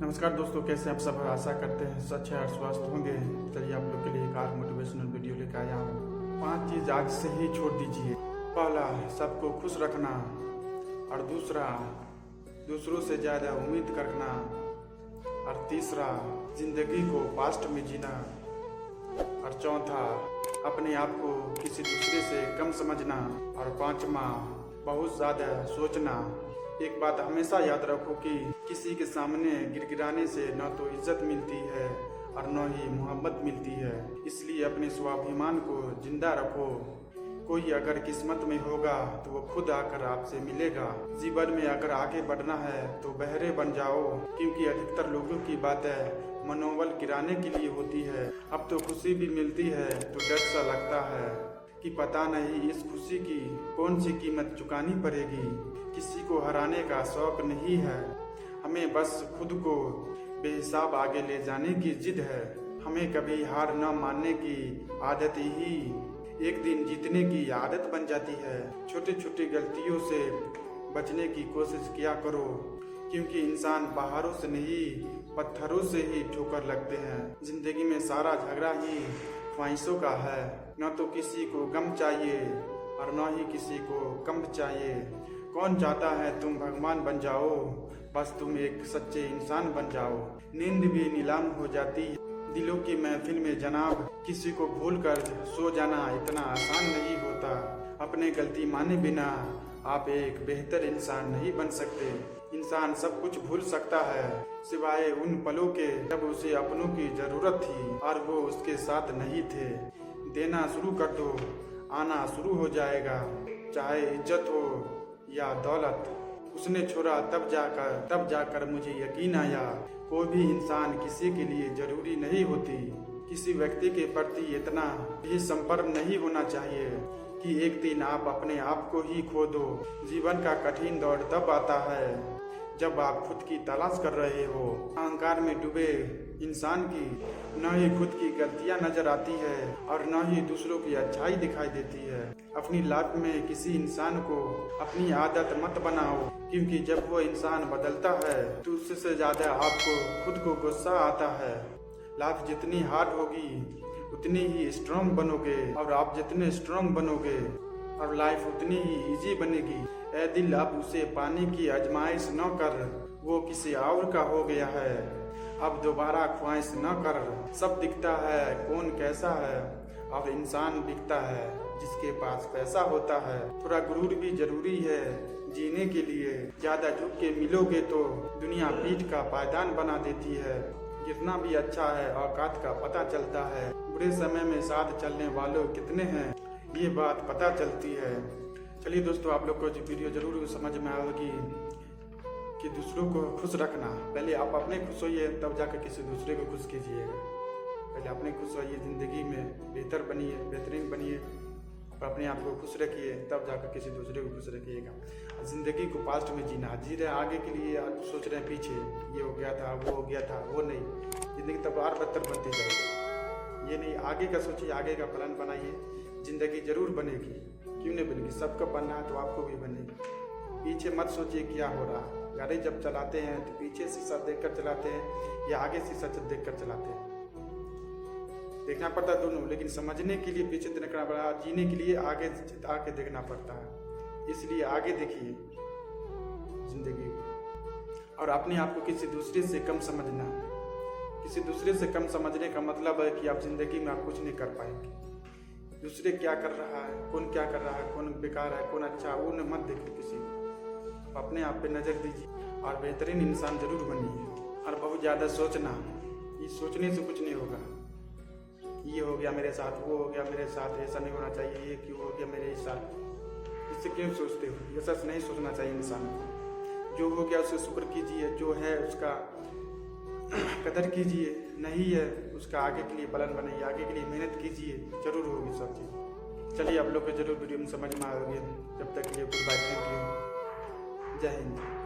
नमस्कार दोस्तों, कैसे आप सब आशा करते हैं सच है और स्वस्थ होंगे। चलिए आप लोग के लिए एक और मोटिवेशनल वीडियो लेकर आया हूँ। 5 चीज आज से ही छोड़ दीजिए। पहला, सबको खुश रखना। और दूसरा, दूसरों से ज़्यादा उम्मीद करना। और तीसरा, जिंदगी को पास्ट में जीना। और चौथा, अपने आप को किसी दूसरे से कम समझना। और पांचवा, बहुत ज़्यादा सोचना। एक बात हमेशा याद रखो कि किसी के सामने गिड़गिड़ाने से न तो इज्जत मिलती है और न ही मोहब्बत मिलती है। इसलिए अपने स्वाभिमान को जिंदा रखो। कोई अगर किस्मत में होगा तो वो खुद आकर आपसे मिलेगा। जीवन में अगर आगे बढ़ना है तो बहरे बन जाओ, क्योंकि अधिकतर लोगों की बातें मनोबल गिराने के लिए होती है। अब तो खुशी भी मिलती है तो डर सा लगता है कि पता नहीं इस खुशी की कौन सी कीमत चुकानी पड़ेगी। किसी को हराने का शौक नहीं है, हमें बस खुद को बेहिसाब आगे ले जाने की जिद है। हमें कभी हार न मानने की आदत ही एक दिन जीतने की आदत बन जाती है। छोटी छोटी गलतियों से बचने की कोशिश किया करो, क्योंकि इंसान पहाड़ों से नहीं पत्थरों से ही ठोकर लगते हैं। जिंदगी में सारा झगड़ा ही ख्वाहिशों का है। न तो किसी को गम चाहिए और न ही किसी को कम चाहिए। कौन चाहता है तुम भगवान बन जाओ, बस तुम एक सच्चे इंसान बन जाओ। नींद भी नीलाम हो जाती है दिलों की महफिल में जनाब। किसी को भूल कर सो जाना इतना आसान नहीं होता। अपने गलती माने बिना आप एक बेहतर इंसान नहीं बन सकते। इंसान सब कुछ भूल सकता है सिवाय उन पलों के जब उसे अपनों की जरूरत थी और वो उसके साथ नहीं थे। देना शुरू कर दो, आना शुरू हो जाएगा। चाहे इज्जत हो या दौलत, उसने छोड़ा तब जाकर मुझे यकीन आया। कोई भी इंसान किसी के लिए जरूरी नहीं होती। किसी व्यक्ति के प्रति इतना भी संपर्क नहीं होना चाहिए कि एक दिन आप अपने आप को ही खो दो। जीवन का कठिन दौर तब आता है जब आप खुद की तलाश कर रहे हो। अहंकार में डूबे इंसान की न ही खुद की गलतियां नजर आती है और न ही दूसरों की अच्छाई दिखाई देती है। अपनी लाइफ में किसी इंसान को अपनी आदत मत बनाओ, क्योंकि जब वो इंसान बदलता है तो उससे ज्यादा आपको खुद को गुस्सा आता है। लाइफ जितनी हार्ड होगी उतनी ही स्ट्रांग बनोगे, और आप जितने स्ट्रांग बनोगे और लाइफ उतनी ही इजी बनेगी। ए दिल, अब उसे पाने की आजमाइश न कर, वो किसी और का हो गया है। अब दोबारा ख्वाहिश न कर। सब दिखता है कौन कैसा है, और इंसान बिकता है जिसके पास पैसा होता है। थोड़ा गुरूर भी जरूरी है जीने के लिए। ज्यादा झुक के मिलोगे तो दुनिया पीठ का पायदान बना देती है। जितना भी अच्छा है औकात का पता चलता है। बुरे समय में साथ चलने वालों कितने हैं ये बात पता चलती है। चलिए दोस्तों, आप लोग को जो वीडियो जरूर समझ में आएगी कि दूसरों को खुश रखना। पहले आप अपने खुश होइए, तब जाकर किसी दूसरे को खुश कीजिएगा। पहले अपने खुश होइए, ज़िंदगी में बेहतर बनिए, बेहतरीन बनिए, और अपने आप को खुश रखिए, तब जाकर किसी दूसरे को खुश रखिएगा। ज़िंदगी को पास्ट में जीना, जी रहे आगे के लिए सोच रहे हैं पीछे, ये हो गया था, वो हो गया था, वो नहीं। ज़िंदगी तब और बदतर बनती जाएगी। ये नहीं, आगे का सोचिए, आगे का प्लान बनाइए। ज़िंदगी जरूर बनेगी, क्यों नहीं बनेगी। सबका बनना है तो आपको भी बनेगी। पीछे मत सोचिए क्या हो रहा। गाड़ी जब चलाते हैं तो पीछे शीशा देखकर चलाते हैं या आगे शीशा देखकर चलाते हैं। देखना पड़ता है दोनों, लेकिन समझने के लिए पीछे देखना पड़ा, जीने के लिए आगे आके देखना पड़ता है। इसलिए आगे देखिए जिंदगी को, और अपने आप को किसी दूसरे से कम समझना। किसी दूसरे से कम समझने का मतलब है कि आप जिंदगी में आप कुछ नहीं कर पाएंगे। दूसरे क्या कर रहा है, कौन क्या कर रहा है, कौन बेकार है, कौन अच्छा, वो मत देखो किसी को। अपने आप पे नजर दीजिए और बेहतरीन इंसान जरूर बनिए। और बहुत ज़्यादा सोचना, ये सोचने से कुछ नहीं होगा। ये हो गया मेरे साथ, वो हो गया मेरे साथ, ऐसा नहीं होना चाहिए, ये क्यों हो गया मेरे साथ, इससे क्यों सोचते हो। ऐसा नहीं सोचना चाहिए इंसान को। जो हो गया उसे शुक्र कीजिए, जो है उसका कदर कीजिए, नहीं है उसका आगे के लिए प्लान बनाइए, आगे के लिए मेहनत कीजिए, जरूर होगी सब चीज़। चलिए आप लोग को जरूर वीडियो में समझ में आएगी। जब तक के लिए गुड बाय, थैंक यू, जय हिंद।